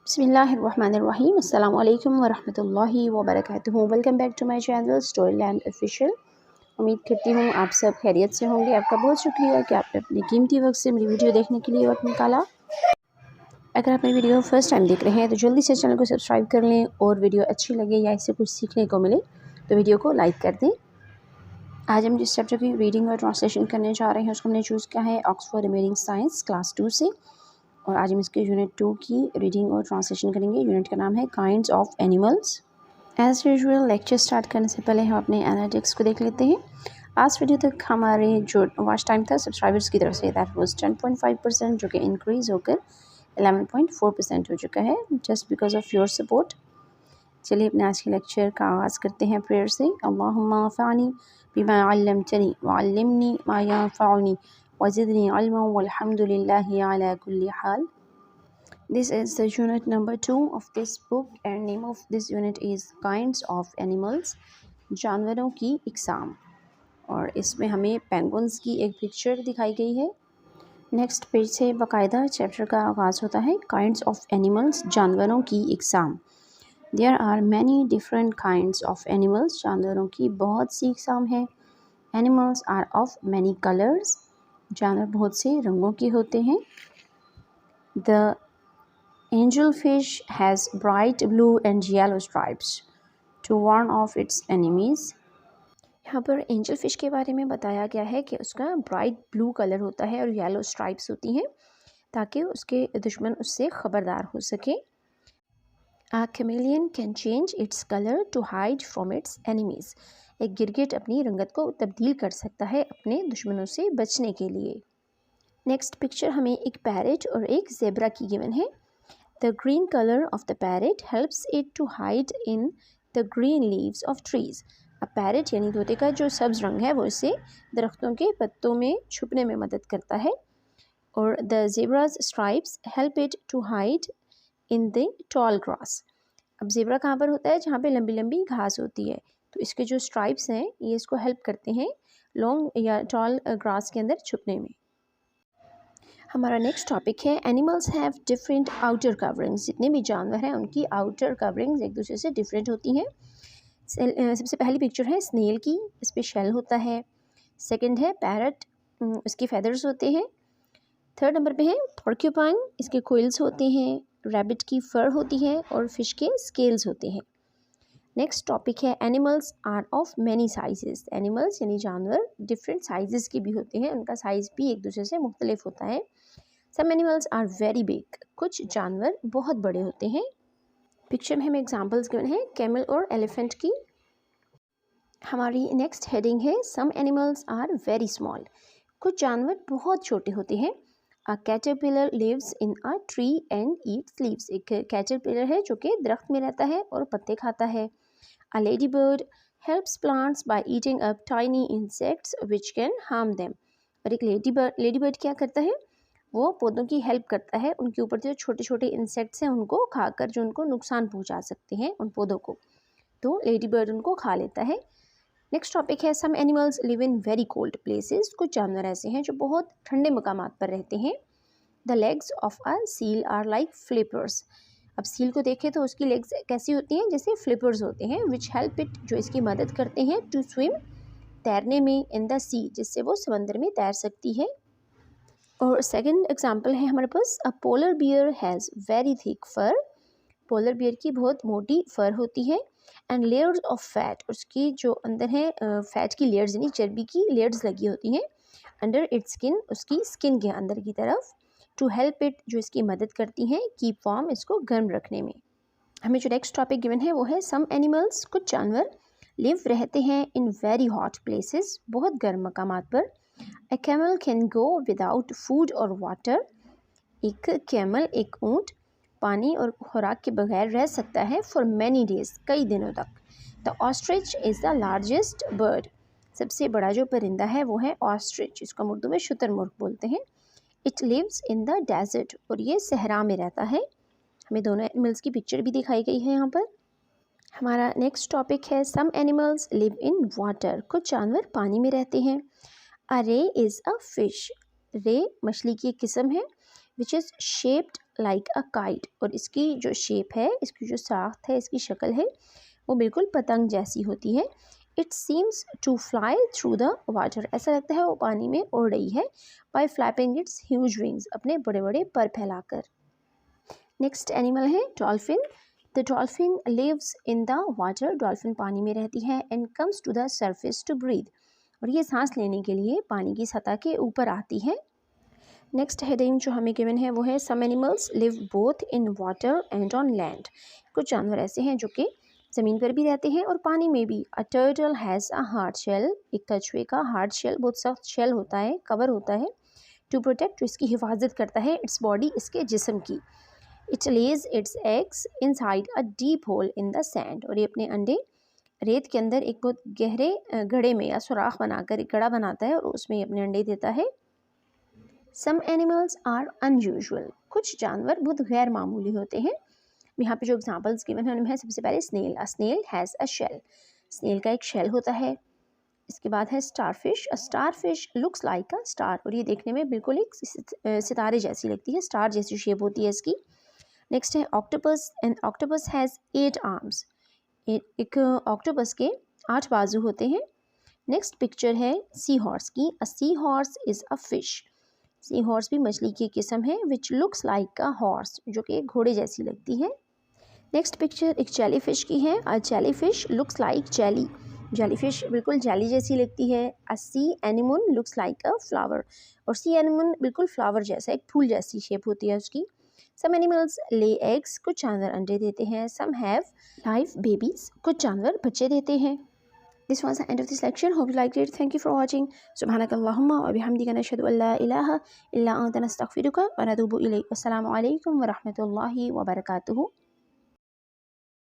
बिस्मिल्लाहिर्रहमानिर्रहीम अस्सलामु अलैकुम वरहमतुल्लाहि वबरकातुहू। Welcome back to my channel Storyland official. उम्मीद करती हूँ आप सब खैरियत से होंगे। आपका बहुत शुक्रिया कि आपने अपने कीमती वक्त से मेरी वीडियो देखने के लिए वक्त निकाला। अगर आप मेरी वीडियो फर्स्ट टाइम देख रहे हैं तो जल्दी से चैनल को सब्सक्राइब कर लें और वीडियो अच्छी लगे या इससे कुछ सीखने को मिले तो वीडियो को लाइक कर दें। आज हम जिस चैप्टर की रीडिंग और ट्रांसलेशन करने जा रहे हैं उसको हमने चूज़ किया है ऑक्सफोर्ड रिमेनिंग साइंस क्लास 2 से, और आज हम इसके यूनिट 2 की रीडिंग और ट्रांसलेशन करेंगे। यूनिट का नाम है kinds of animals. As usual lecture start करने से पहले हम अपने एनालिटिक्स को देख लेते हैं। लास्ट वीडियो तक हमारे जो वॉच टाइम था सब्सक्राइबर्स की तरफ से दैट वाज 10.5%, जो कि इंक्रीज़ होकर 11.4% हो चुका है just because of your support. चलिए अपने आज के लेक्चर का आगाज़ करते हैं प्रेयर से। अल्लाहुम्मा अंफ़अनी बिमा अल्लमतनी वअल्लिमनी मा यंफ़अनी वज़िदनी इल्मन वल्हम्दुलिल्लाहि अला कुल्लि हाल। This is the unit number 2 of this book and name of this unit is Kinds of Animals, जानवरों की इकसाम। और इसमें हमें पेंगुइन्स की एक पिक्चर दिखाई गई है। नेक्स्ट पेज से बाकायदा चैप्टर का आगाज़ होता है काइंड्स ऑफ एनिमल्स, जानवरों की इकसाम। There are many different kinds of animals, जानवरों की बहुत सी इकसाम है। Animals are of many colors, जानवर बहुत से रंगों के होते हैं। The angelfish has bright blue and yellow stripes to warn off its enemies. यहाँ पर एंजल फिश के बारे में बताया गया है कि उसका ब्राइट ब्लू कलर होता है और येलो स्ट्राइप्स होती हैं ताकि उसके दुश्मन उससे ख़बरदार हो सके। A chameleon can change its color to hide from its enemies. एक गिरगिट अपनी रंगत को तब्दील कर सकता है अपने दुश्मनों से बचने के लिए। नेक्स्ट पिक्चर हमें एक पैरेट और एक ज़ेब्रा की गिवन है। The green color of the parrot helps it to hide in the green leaves of trees. अब पैरेट यानी तोते का जो सब्ज़ रंग है वो इसे दरख्तों के पत्तों में छुपने में मदद करता है। और the zebra's stripes help it to hide in the tall grass. अब ज़ेब्रा कहाँ पर होता है? जहाँ पे लंबी लंबी घास होती है, तो इसके जो स्ट्राइप्स हैं ये इसको हेल्प करते हैं लॉन्ग या टॉल ग्रास के अंदर छुपने में। हमारा नेक्स्ट टॉपिक है animals have different outer coverings. जितने भी जानवर हैं उनकी आउटर कवरिंग्स एक दूसरे से डिफरेंट होती हैं। सबसे पहली पिक्चर है स्नेल की, इस पर शेल होता है। सेकंड है पैरट, उसके फेदर्स होते हैं। थर्ड नंबर पे है पोर्क्यूपाइन, इसके कोइल्स होते हैं। रैबिट की फर होती है और फिश के स्केल्स होते हैं। नेक्स्ट टॉपिक है animals are of many sizes. Animals यानी जानवर डिफरेंट साइजेस के भी होते हैं, उनका साइज़ भी एक दूसरे से मुख्तलिफ होता है। Some animals are very big, कुछ जानवर बहुत बड़े होते हैं। पिक्चर में हमें एग्जांपल्स गिवन है कैमल और एलिफेंट की। हमारी नेक्स्ट हेडिंग है some animals are very small, कुछ जानवर बहुत छोटे होते हैं। A caterpillar lives in a tree and eats leaves. एक कैटरपिलर है जो कि दरख्त में रहता है और पत्ते खाता है। A lady bird helps plants by eating up tiny insects which can harm them. और एक लेडी बर्ड क्या करता है? वो पौधों की हेल्प करता है, उनके ऊपर जो छोटे छोटे इंसेक्ट्स हैं उनको खाकर जो उनको नुकसान पहुंचा सकते हैं उन पौधों को, तो लेडी बर्ड उनको खा लेता है। नेक्स्ट टॉपिक है some animals live in very cold places. कुछ जानवर ऐसे हैं जो बहुत ठंडे मकामात पर रहते हैं। The legs of a seal are like flippers. अब सील को देखें तो उसकी लेग्स कैसी होती हैं? जैसे फ्लिपर्स होते हैं। विच हेल्प इट, जो इसकी मदद करते हैं टू स्विम, तैरने में, इन द सी, जिससे वो समंदर में तैर सकती है। और सेकंड एग्जांपल है हमारे पास a polar bear has very thick fur. Polar bear की बहुत मोटी फर होती है। एंड लेयर्स ऑफ फैट, उसकी जो अंदर है फैट की लेयर्स यानी चर्बी की लेयर्स लगी होती हैं अंडर इट्स स्किन, उसकी स्किन के अंदर की तरफ। टू हेल्प इट, जो इसकी मदद करती हैं कीप वार्म, इसको गर्म रखने में। हमें जो नेक्स्ट टॉपिक गिवन है वो है सम एनिमल्स, कुछ जानवर लिव रहते हैं इन वेरी हॉट प्लेसेस, बहुत गर्म मकामात पर। A camel can go without food or water. एक कैमल, एक ऊँट पानी और खुराक के बगैर रह सकता है for many days, कई दिनों तक। The ostrich is the largest bird. सबसे बड़ा जो परिंदा है वो है ऑस्ट्रिच, इसको हम उर्दू में शुतुरमुर्ग बोलते हैं। It lives in the desert, और ये सहरा में रहता है। हमें दोनों एनिमल्स की पिक्चर भी दिखाई गई है यहाँ पर। हमारा नेक्स्ट टॉपिक है some animals live in water. कुछ जानवर पानी में रहते हैं। अ रे इज़ अ फिश। रे मछली की एक किस्म है which is shaped like a kite, और इसकी जो शेप है, इसकी जो साख्त है, इसकी शक्ल है, वो बिल्कुल पतंग जैसी होती है। It seems to fly through the water, ऐसा लगता है वो पानी में उड़ रही है। By flapping its huge wings, अपने बड़े बड़े पर फैलाकर। नेक्स्ट एनिमल है dolphin. The dolphin lives in the water, dolphin पानी में रहती है। And comes to the surface to breathe, और ये सांस लेने के लिए पानी की सतह के ऊपर आती है। नेक्स्ट हेडिंग जो हमें गिवन है वो है some animals live both in water and on land. कुछ जानवर ऐसे हैं जो कि ज़मीन पर भी रहते हैं और पानी में भी। A turtle has a hard shell, एक कछुए का हार्ड शेल, बहुत सख्त शेल होता है, कवर होता है। टू प्रोटेक्ट, जो इसकी हिफाजत करता है, इट्स बॉडी, इसके जिस्म की। It Lay's it's eggs inside a deep whole in the sand, और ये अपने अंडे रेत के अंदर एक बहुत गहरे गड्ढे में या सुराख बनाकर एक गड्ढा बनाता है और उसमें ये अपने अंडे देता है। सम एनिमल्स आर अनयूजुअल, कुछ जानवर बहुत गैर मामूली होते हैं। यहाँ पे जो एग्जांपल्स गिवन है उनमें है सबसे पहले snail. A snail has a shell, snail का एक शेल होता है। इसके बाद है starfish. A starfish looks like a star, और ये देखने में बिल्कुल एक सितारे जैसी लगती है, स्टार जैसी शेप होती है इसकी। नेक्स्ट है octopus. And octopus has 8 arms, एक ऑक्टोपस के 8 बाजू होते हैं। नेक्स्ट पिक्चर है सी हॉर्स की। A seahorse is a fish, seahorse भी मछली की किस्म है। Which looks like a horse, जो कि घोड़े जैसी लगती है। नेक्स्ट पिक्चर एक जेली फिश की है। A jellyfish looks like jelly, jellyfish बिल्कुल जेली जैसी लगती है। A sea anemone looks like a flower, और सी एनिमोन बिल्कुल फ्लावर जैसा, एक फूल जैसी शेप होती है उसकी। सम एनिमल्स ले एग्स, कुछ जानवर अंडे देते हैं। सम हैव लाइव बेबीज, कुछ जानवर बच्चे देते हैं। This was the end of this lecture. Hope you liked it. Thank you for watching. Subhanakallahumma wa bihamdika nashhadu an la ilaha illa anta nastaghfiruka wa natubu ilayk. Wassalamu alaikum wa rahmatullahi wa barakatuhu.